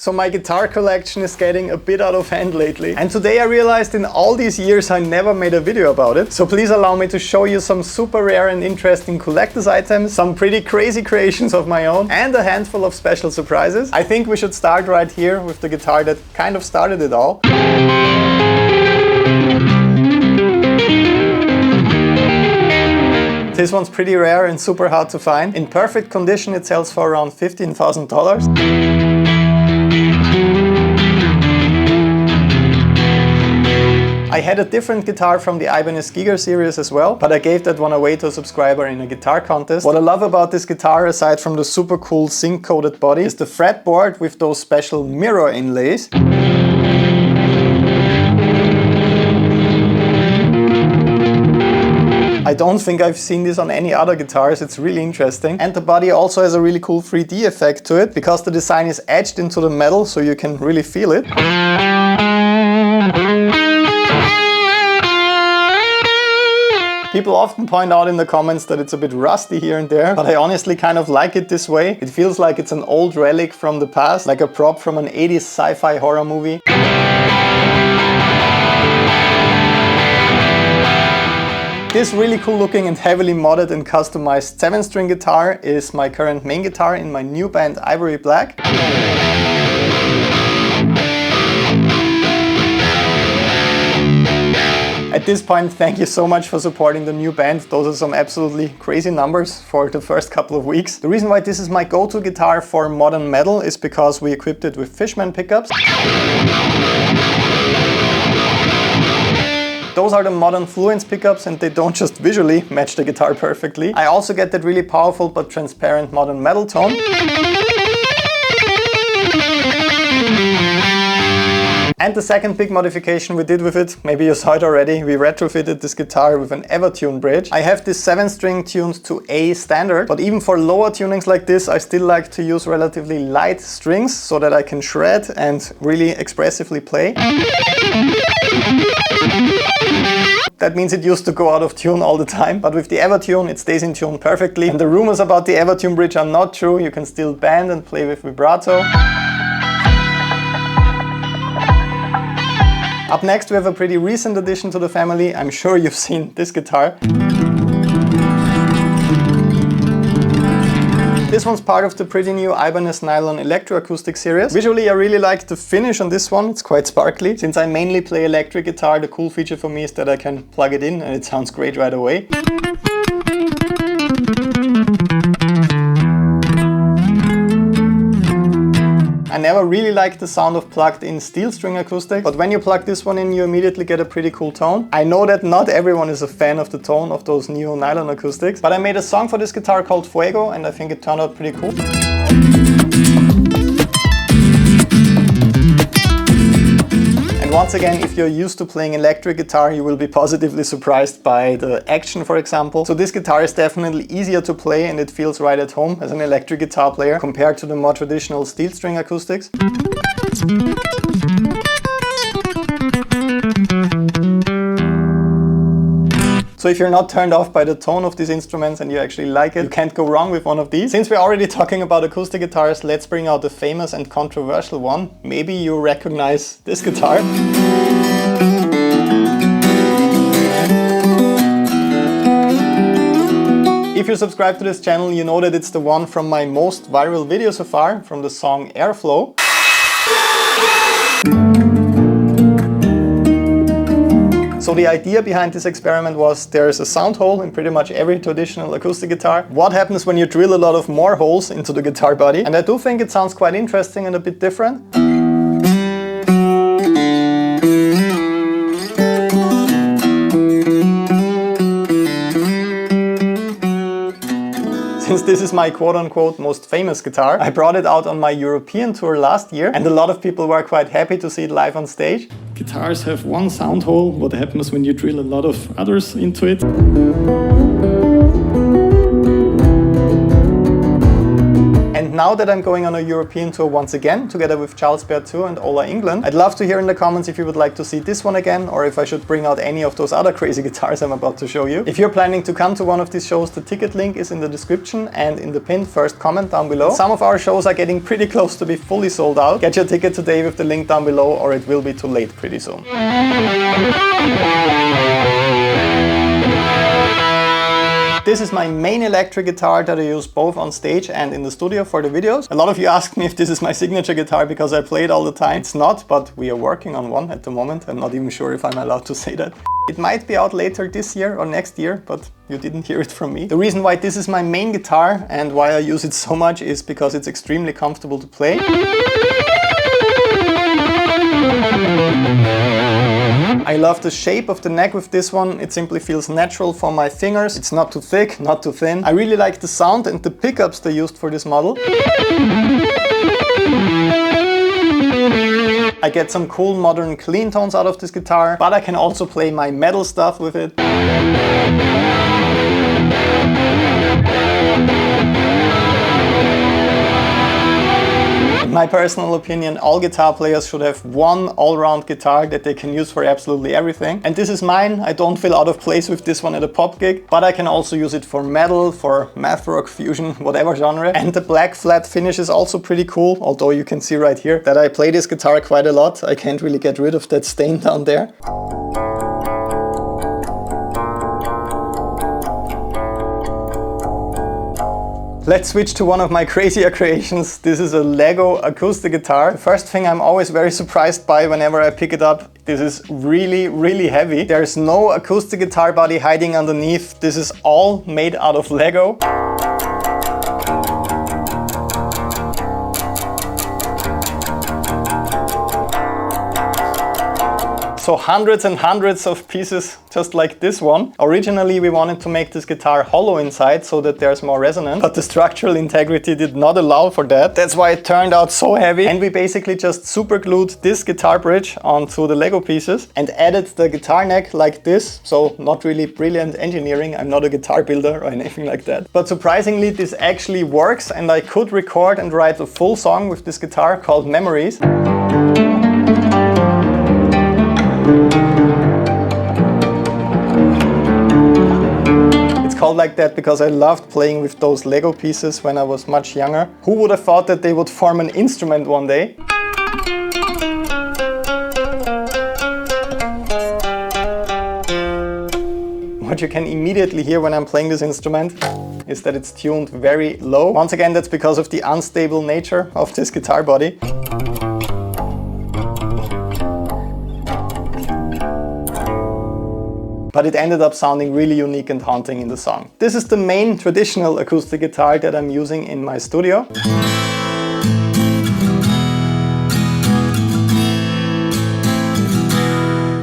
So my guitar collection is getting a bit out of hand lately. And today I realized in all these years I never made a video about it. So please allow me to show you some super rare and interesting collector's items, some pretty crazy creations of my own, and a handful of special surprises. I think we should start right here with the guitar that kind of started it all. This one's pretty rare and super hard to find. In perfect condition it sells for around $15,000. I had a different guitar from the Ibanez Giga series as well, but I gave that one away to a subscriber in a guitar contest. What I love about this guitar, aside from the super cool zinc-coated body, is the fretboard with those special mirror inlays. I don't think I've seen this on any other guitars, it's really interesting. And the body also has a really cool 3D effect to it, because the design is etched into the metal, so you can really feel it. People often point out in the comments that it's a bit rusty here and there, but I honestly kind of like it this way. It feels like it's an old relic from the past, like a prop from an 80s sci-fi horror movie. This really cool looking and heavily modded and customized 7-string guitar is my current main guitar in my new band Ivory Black. At this point, thank you so much for supporting the new band. Those are some absolutely crazy numbers for the first couple of weeks. The reason why this is my go-to guitar for modern metal is because we equipped it with Fishman pickups. Those are the modern Fluence pickups and they don't just visually match the guitar perfectly. I also get that really powerful but transparent modern metal tone. And the second big modification we did with it, maybe you saw it already, we retrofitted this guitar with an Evertune bridge. I have this 7-string tuned to A standard, but even for lower tunings like this, I still like to use relatively light strings so that I can shred and really expressively play. That means it used to go out of tune all the time, but with the Evertune it stays in tune perfectly. And the rumors about the Evertune bridge are not true, you can still bend and play with vibrato. Up next we have a pretty recent addition to the family. I'm sure you've seen this guitar. This one's part of the pretty new Ibanez Nylon Electroacoustic series. Visually I really like the finish on this one, it's quite sparkly. Since I mainly play electric guitar, the cool feature for me is that I can plug it in and it sounds great right away. I never really liked the sound of plugged-in steel string acoustic, but when you plug this one in, you immediately get a pretty cool tone. I know that not everyone is a fan of the tone of those new nylon acoustics, but I made a song for this guitar called Fuego, and I think it turned out pretty cool. Once again, if you're used to playing electric guitar, you will be positively surprised by the action, for example. So this guitar is definitely easier to play and it feels right at home as an electric guitar player compared to the more traditional steel string acoustics. So if you're not turned off by the tone of these instruments and you actually like it, you can't go wrong with one of these. Since we're already talking about acoustic guitars, let's bring out the famous and controversial one. Maybe you recognize this guitar. If you subscribe to this channel, you know that it's the one from my most viral video so far, from the song Airflow. So the idea behind this experiment was there's a sound hole in pretty much every traditional acoustic guitar. What happens when you drill a lot of more holes into the guitar body? And I do think it sounds quite interesting and a bit different. Since this is my quote-unquote most famous guitar, I brought it out on my European tour last year and a lot of people were quite happy to see it live on stage. Guitars have one sound hole. What happens when you drill a lot of others into it? And now that I'm going on a European tour once again, together with Charles Berthoud and Ola England, I'd love to hear in the comments if you would like to see this one again, or if I should bring out any of those other crazy guitars I'm about to show you. If you're planning to come to one of these shows, the ticket link is in the description and in the pinned first comment down below. Some of our shows are getting pretty close to be fully sold out. Get your ticket today with the link down below, or it will be too late pretty soon. This is my main electric guitar that I use both on stage and in the studio for the videos. A lot of you ask me if this is my signature guitar because I play it all the time. It's not, but we are working on one at the moment. I'm not even sure if I'm allowed to say that. It might be out later this year or next year, but you didn't hear it from me. The reason why this is my main guitar and why I use it so much is because it's extremely comfortable to play. I love the shape of the neck with this one. It simply feels natural for my fingers. It's not too thick, not too thin. I really like the sound and the pickups they used for this model. I get some cool modern clean tones out of this guitar, but I can also play my metal stuff with it. In my personal opinion, all guitar players should have one all-round guitar that they can use for absolutely everything. And this is mine. I don't feel out of place with this one at a pop gig, but I can also use it for metal, for math rock, fusion, whatever genre. And the black flat finish is also pretty cool, although you can see right here that I play this guitar quite a lot. I can't really get rid of that stain down there. Let's switch to one of my crazier creations. This is a Lego acoustic guitar. The first thing I'm always very surprised by whenever I pick it up, this is really, really heavy. There's no acoustic guitar body hiding underneath. This is all made out of Lego. So hundreds and hundreds of pieces just like this one. Originally we wanted to make this guitar hollow inside so that there's more resonance, but the structural integrity did not allow for that. That's why it turned out so heavy. And we basically just super glued this guitar bridge onto the Lego pieces and added the guitar neck like this. So not really brilliant engineering. I'm not a guitar builder or anything like that. But surprisingly this actually works, and I could record and write a full song with this guitar called Memories. It's called like that because I loved playing with those Lego pieces when I was much younger. Who would have thought that they would form an instrument one day? What you can immediately hear when I'm playing this instrument is that it's tuned very low. Once again, that's because of the unstable nature of this guitar body. But it ended up sounding really unique and haunting in the song. This is the main traditional acoustic guitar that I'm using in my studio.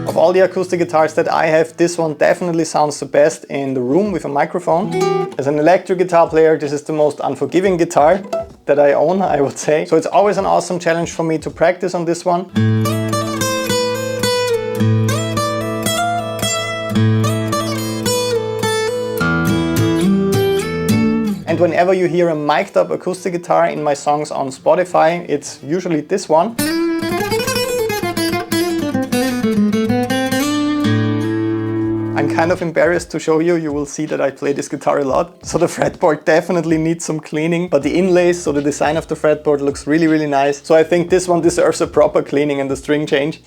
Of all the acoustic guitars that I have, this one definitely sounds the best in the room with a microphone. As an electric guitar player, this is the most unforgiving guitar that I own, I would say. So it's always an awesome challenge for me to practice on this one. And whenever you hear a mic'd up acoustic guitar in my songs on Spotify, it's usually this one. I'm kind of embarrassed to show you. You will see that I play this guitar a lot. So the fretboard definitely needs some cleaning, but the inlays, so the design of the fretboard looks really, really nice. So I think this one deserves a proper cleaning and a string change.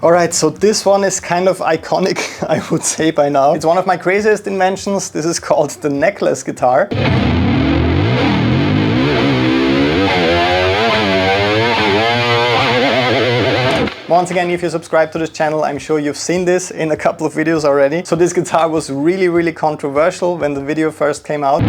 Alright, so this one is kind of iconic, I would say by now. It's one of my craziest inventions. This is called the Neckless guitar. Once again, if you subscribe to this channel, I'm sure you've seen this in a couple of videos already. So this guitar was really, really controversial when the video first came out.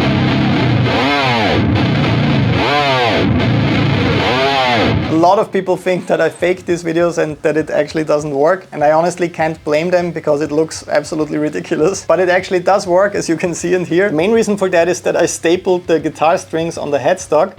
A lot of people think that I faked these videos and that it actually doesn't work, and I honestly can't blame them because it looks absolutely ridiculous. But it actually does work, as you can see and hear. The main reason for that is that I stapled the guitar strings on the headstock.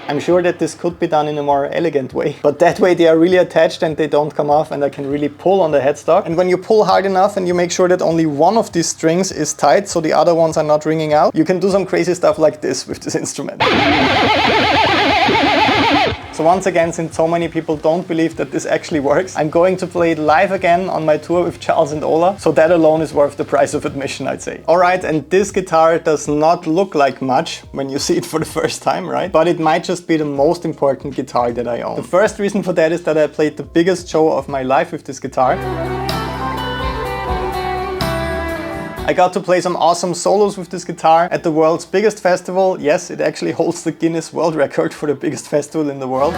I'm sure that this could be done in a more elegant way, but that way they are really attached and they don't come off, and I can really pull on the headstock. And when you pull hard enough and you make sure that only one of these strings is tight so the other ones are not ringing out, you can do some crazy stuff like this with this instrument. So once again, since so many people don't believe that this actually works, I'm going to play it live again on my tour with Charles and Ola, so that alone is worth the price of admission, I'd say. Alright, and this guitar does not look like much when you see it for the first time, right? But it might just be the most important guitar that I own. The first reason for that is that I played the biggest show of my life with this guitar. I got to play some awesome solos with this guitar at the world's biggest festival. Yes, it actually holds the Guinness World Record for the biggest festival in the world.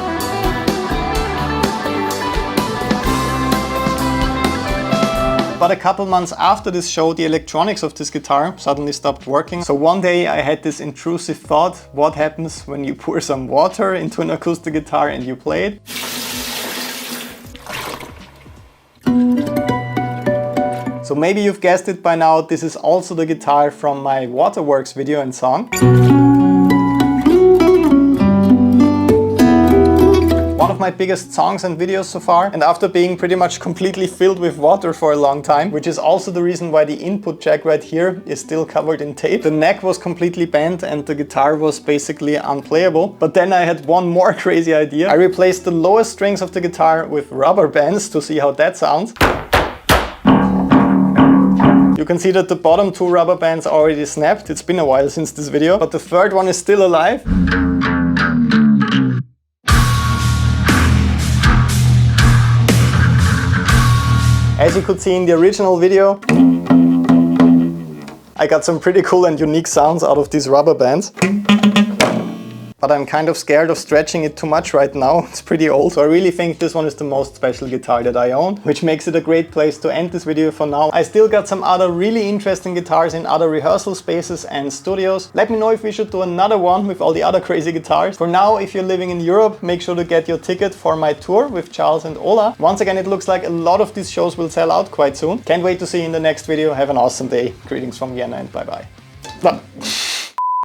But a couple months after this show, the electronics of this guitar suddenly stopped working. So one day I had this intrusive thought: what happens when you pour some water into an acoustic guitar and you play it? So maybe you've guessed it by now, this is also the guitar from my Waterworks video and song. One of my biggest songs and videos so far, and after being pretty much completely filled with water for a long time, which is also the reason why the input jack right here is still covered in tape. The neck was completely bent and the guitar was basically unplayable. But then I had one more crazy idea. I replaced the lowest strings of the guitar with rubber bands to see how that sounds. You can see that the bottom two rubber bands are already snapped. It's been a while since this video, but the third one is still alive. As you could see in the original video, I got some pretty cool and unique sounds out of these rubber bands. But I'm kind of scared of stretching it too much right now. It's pretty old. So I really think this one is the most special guitar that I own, which makes it a great place to end this video for now. I still got some other really interesting guitars in other rehearsal spaces and studios. Let me know if we should do another one with all the other crazy guitars. For now, if you're living in Europe, make sure to get your ticket for my tour with Charles and Ola. Once again, it looks like a lot of these shows will sell out quite soon. Can't wait to see you in the next video. Have an awesome day. Greetings from Vienna and bye-bye.